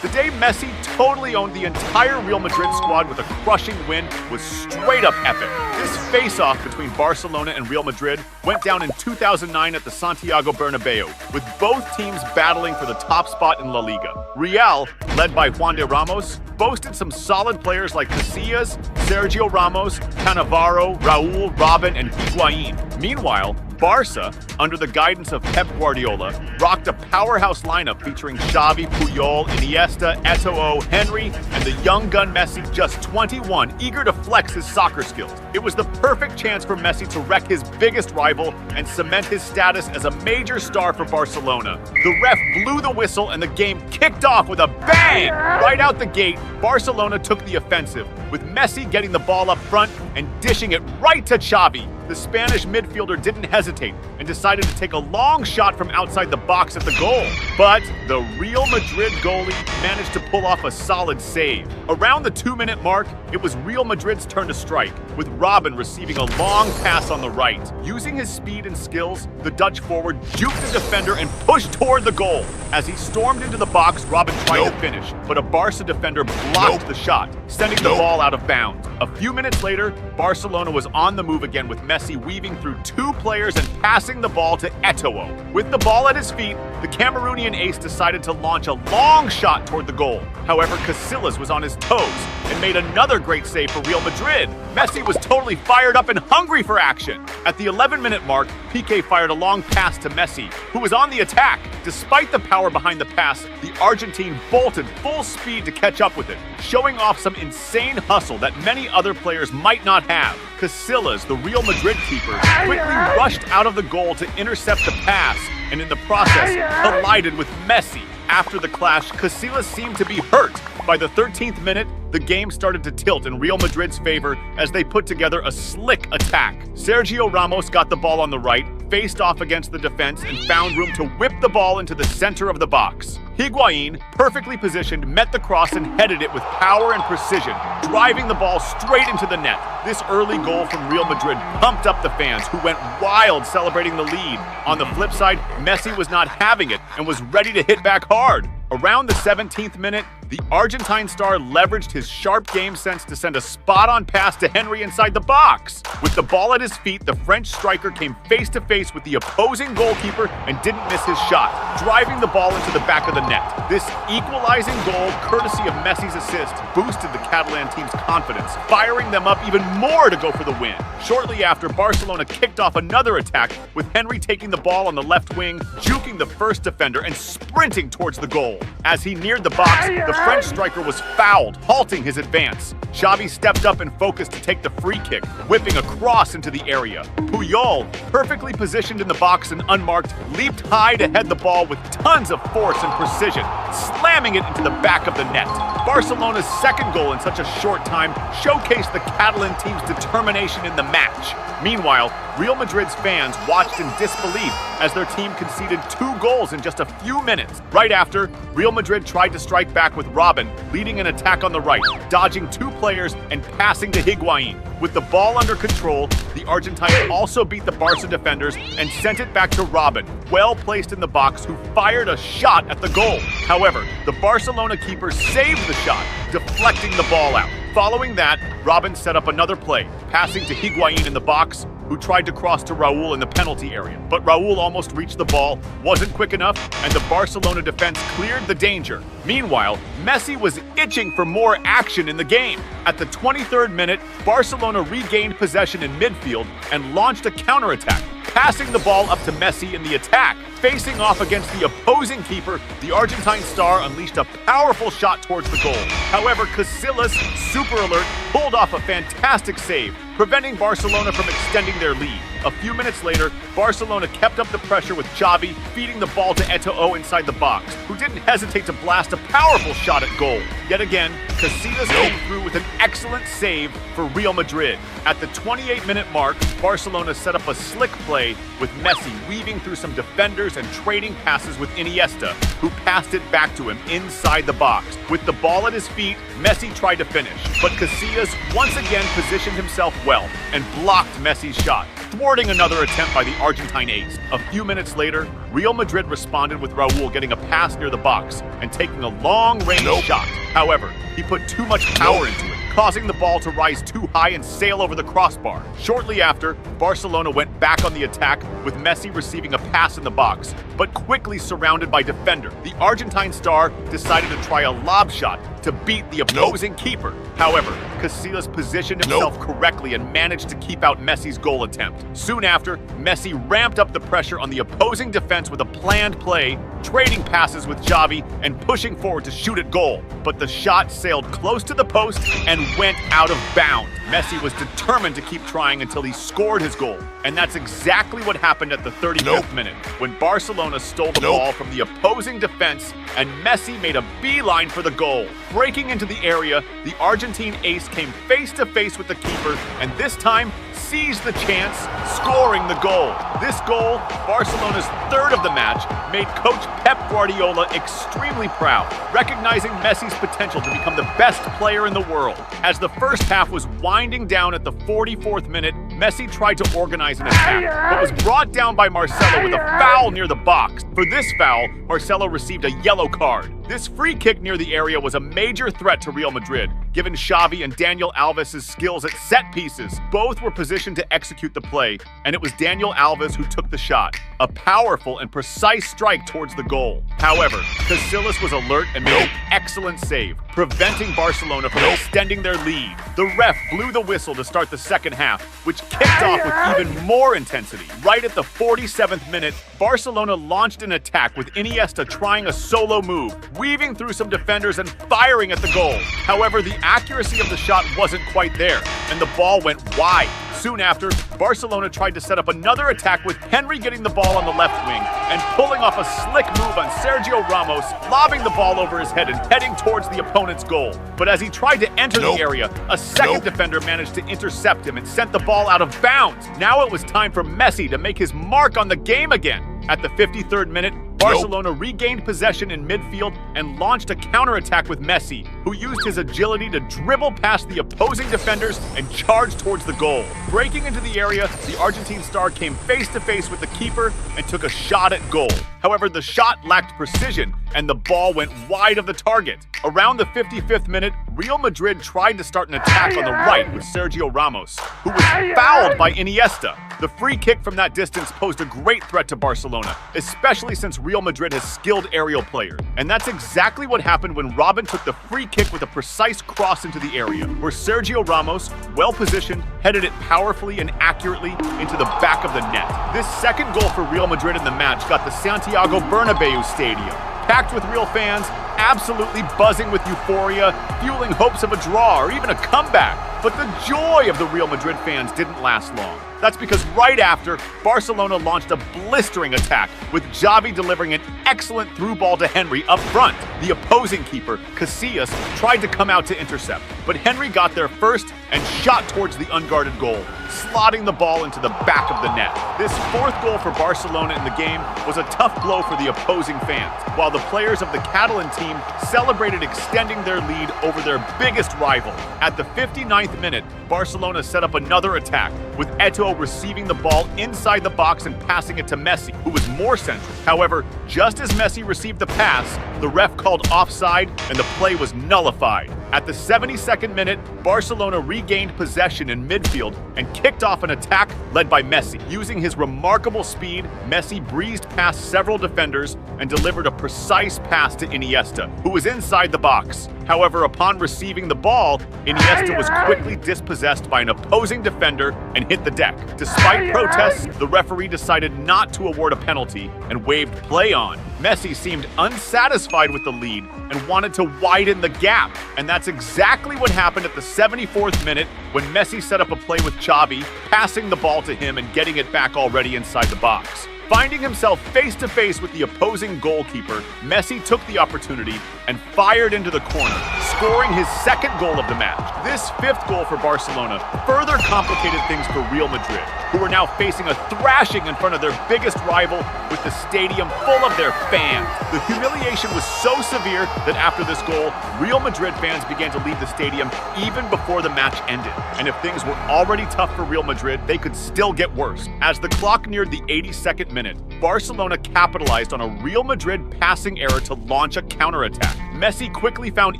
The day Messi totally owned the entire Real Madrid squad with a crushing win was straight up epic. This face-off between Barcelona and Real Madrid went down in 2009 at the Santiago Bernabeu, with both teams battling for the top spot in La Liga. Real, led by Juan de Ramos, boasted some solid players like Casillas, Sergio Ramos, Cannavaro, Raúl, Robben, and Higuaín. Meanwhile, Barca, under the guidance of Pep Guardiola, rocked a powerhouse lineup featuring Xavi, Puyol, Iniesta, Eto'o, Henry, and the young gun Messi, just 21, eager to flex his soccer skills. It was the perfect chance for Messi to wreck his biggest rival and cement his status as a major star for Barcelona. The ref blew the whistle and the game kicked off with a bang! Right out the gate, Barcelona took the offensive, with Messi getting the ball up front and dishing it right to Xavi. The Spanish midfielder didn't hesitate and decided to take a long shot from outside the box at the goal. But the Real Madrid goalie managed to pull off a solid save. Around the 2-minute mark, it was Real Madrid's turn to strike, with Robben receiving a long pass on the right. Using his speed and skills, the Dutch forward juked the defender and pushed toward the goal. As he stormed into the box, Robben tried to finish, but a Barca defender blocked the shot, sending the ball out of bounds. A few minutes later, Barcelona was on the move again, with Messi weaving through two players and passing the ball to Eto'o. With the ball at his feet, the Cameroonian ace decided to launch a long shot toward the goal. However, Casillas was on his toes and made another great save for Real Madrid. Messi was totally fired up and hungry for action. At the 11-minute mark, Piqué fired a long pass to Messi, who was on the attack. Despite the power behind the pass, the Argentine bolted full speed to catch up with it, showing off some insane hustle that many other players might not have. Casillas, the Real Madrid keeper, quickly rushed out of the goal to intercept the pass, and in the process, collided with Messi. After the clash, Casillas seemed to be hurt. By the 13th minute, the game started to tilt in Real Madrid's favor as they put together a slick attack. Sergio Ramos got the ball on the right, faced off against the defense, and found room to whip the ball into the center of the box. Higuaín, perfectly positioned, met the cross and headed it with power and precision, driving the ball straight into the net. This early goal from Real Madrid pumped up the fans, who went wild celebrating the lead. On the flip side, Messi was not having it and was ready to hit back hard. Around the 17th minute, the Argentine star leveraged his sharp game sense to send a spot-on pass to Henry inside the box. With the ball at his feet, the French striker came face-to-face with the opposing goalkeeper and didn't miss his shot, driving the ball into the back of the net. This equalizing goal, courtesy of Messi's assist, boosted the Catalan team's confidence, firing them up even more to go for the win. Shortly after, Barcelona kicked off another attack, with Henry taking the ball on the left wing, juking the first defender, and sprinting towards the goal. As he neared the box, the French striker was fouled, halting his advance. Xavi stepped up and focused to take the free kick, whipping a cross into the area. Puyol, perfectly positioned in the box and unmarked, leaped high to head the ball with tons of force and precision, slamming it into the back of the net. Barcelona's second goal in such a short time showcased the Catalan team's determination in the match. Meanwhile, Real Madrid's fans watched in disbelief as their team conceded 2 goals in just a few minutes. Right after, Real Madrid tried to strike back with Robben, leading an attack on the right, dodging 2 players and passing to Higuaín. With the ball under control, the Argentines also beat the Barca defenders and sent it back to Robben, well placed in the box, who fired a shot at the goal. However, the Barcelona keeper saved the shot, deflecting the ball out. Following that, Robben set up another play, passing to Higuaín in the box, who tried to cross to Raúl in the penalty area. But Raúl almost reached the ball, wasn't quick enough, and the Barcelona defense cleared the danger. Meanwhile, Messi was itching for more action in the game. At the 23rd minute, Barcelona regained possession in midfield and launched a counterattack, passing the ball up to Messi in the attack. Facing off against the opposing keeper, the Argentine star unleashed a powerful shot towards the goal. However, Casillas, super alert, pulled off a fantastic save, preventing Barcelona from extending their lead. A few minutes later, Barcelona kept up the pressure with Xavi feeding the ball to Eto'o inside the box, who didn't hesitate to blast a powerful shot at goal. Yet again, Casillas came through with an excellent save for Real Madrid. At the 28-minute mark, Barcelona set up a slick play with Messi weaving through some defenders and trading passes with Iniesta, who passed it back to him inside the box. With the ball at his feet, Messi tried to finish, but Casillas once again positioned himself well and blocked Messi's shot, thwarting another attempt by the Argentine ace. A few minutes later, Real Madrid responded with Raul getting a pass near the box and taking a long-range shot. However, he put too much power into it, causing the ball to rise too high and sail over the crossbar. Shortly after, Barcelona went back on the attack with Messi receiving a pass in the box, but quickly surrounded by defender. The Argentine star decided to try a lob shot to beat the opposing keeper. However, Casillas positioned himself correctly and managed to keep out Messi's goal attempt. Soon after, Messi ramped up the pressure on the opposing defense with a planned play, trading passes with Xavi and pushing forward to shoot at goal. But the shot sailed close to the post and went out of bounds. Messi was determined to keep trying until he scored his goal. And that's exactly what happened at the 35th minute, when Barcelona stole the ball from the opposing defense and Messi made a beeline for the goal. Breaking into the area, the Argentine ace came face to face with the keeper and this time seized the chance, scoring the goal. This goal, Barcelona's third of the match, made coach Pep Guardiola extremely proud, recognizing Messi's potential to become the best player in the world. As the first half was winding down at the 44th minute, Messi tried to organize an attack, but was brought down by Marcelo with a foul near the box. For this foul, Marcelo received a yellow card. This free kick near the area was a major threat to Real Madrid, given Xavi and Daniel Alves' skills at set pieces. Both were positioned to execute the play, and it was Daniel Alves who took the shot, a powerful and precise strike towards the goal. However, Casillas was alert and made an excellent save, preventing Barcelona from extending their lead. The ref blew the whistle to start the second half, which kicked off with even more intensity. Right at the 47th minute, Barcelona launched an attack with Iniesta trying a solo move, weaving through some defenders and firing at the goal. However, the accuracy of the shot wasn't quite there, and the ball went wide. Soon after, Barcelona tried to set up another attack with Henry getting the ball on the left wing and pulling off a slick move on Sergio Ramos, lobbing the ball over his head and heading towards the opponent's goal. But as he tried to enter the area, a second defender managed to intercept him and sent the ball out of bounds. Now it was time for Messi to make his mark on the game again. At the 53rd minute, Barcelona regained possession in midfield and launched a counterattack with Messi, who used his agility to dribble past the opposing defenders and charge towards the goal. Breaking into the area, the Argentine star came face to face with the keeper and took a shot at goal. However, the shot lacked precision and the ball went wide of the target. Around the 55th minute, Real Madrid tried to start an attack on the right with Sergio Ramos, who was fouled by Iniesta. The free kick from that distance posed a great threat to Barcelona, especially since Real Madrid has skilled aerial players. And that's exactly what happened when Robben took the free kick with a precise cross into the area, where Sergio Ramos, well positioned, headed it powerfully and accurately into the back of the net. This second goal for Real Madrid in the match got the Santiago Bernabeu stadium packed with real fans, absolutely buzzing with euphoria, fueling hopes of a draw or even a comeback. But the joy of the Real Madrid fans didn't last long. That's because right after, Barcelona launched a blistering attack, with Xavi delivering an excellent through ball to Henry up front. The opposing keeper, Casillas, tried to come out to intercept, but Henry got there first and shot towards the unguarded goal, slotting the ball into the back of the net. This fourth goal for Barcelona in the game was a tough blow for the opposing fans, while the players of the Catalan team celebrated extending their lead over their biggest rival. At the 59th minute, Barcelona set up another attack, with Eto'o receiving the ball inside the box and passing it to Messi, who was more central. However, just as Messi received the pass, the ref called offside and the play was nullified. At the 72nd minute, Barcelona regained possession in midfield and kicked off an attack led by Messi. Using his remarkable speed, Messi breezed past several defenders and delivered a precise pass to Iniesta, who was inside the box. However, upon receiving the ball, Iniesta was quickly dispossessed by an opposing defender and hit the deck. Despite protests, the referee decided not to award a penalty and waved play on. Messi seemed unsatisfied with the lead and wanted to widen the gap. And that's exactly what happened at the 74th minute when Messi set up a play with Xavi, passing the ball to him and getting it back already inside the box. Finding himself face-to-face with the opposing goalkeeper, Messi took the opportunity and fired into the corner, scoring his second goal of the match. This fifth goal for Barcelona further complicated things for Real Madrid, who were now facing a thrashing in front of their biggest rival with the stadium full of their fans. The humiliation was so severe that after this goal, Real Madrid fans began to leave the stadium even before the match ended. And if things were already tough for Real Madrid, they could still get worse. As the clock neared the 82nd minute, Barcelona capitalized on a Real Madrid passing error to launch a counterattack. Messi quickly found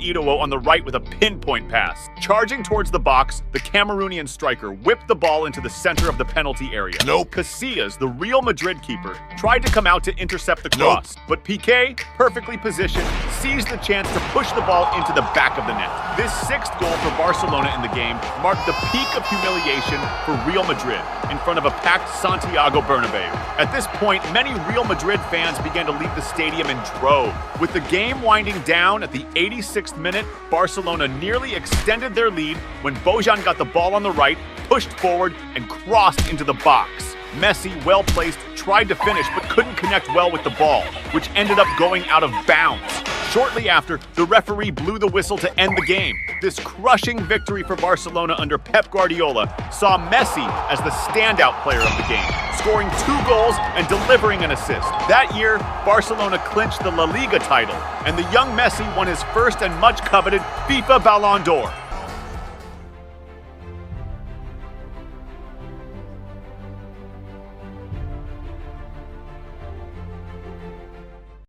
Eto'o on the right with a pinpoint pass. Charging towards the box, the Cameroonian striker whipped the ball into the center of the penalty area. Casillas, the Real Madrid keeper, tried to come out to intercept the cross, but Piqué, perfectly positioned, seized the chance to push the ball into the back of the net. This sixth goal for Barcelona in the game marked the peak of humiliation for Real Madrid in front of a packed Santiago Bernabeu. At this point, many Real Madrid fans began to leave the stadium in droves. With the game winding down at the 86th minute, Barcelona nearly extended their lead when Bojan got the ball on the right, pushed forward, and crossed into the box. Messi, well placed, tried to finish but couldn't connect well with the ball, which ended up going out of bounds. Shortly after, the referee blew the whistle to end the game. This crushing victory for Barcelona under Pep Guardiola saw Messi as the standout player of the game, scoring 2 goals and delivering an assist. That year, Barcelona clinched the La Liga title, and the young Messi won his first and much coveted FIFA Ballon d'Or.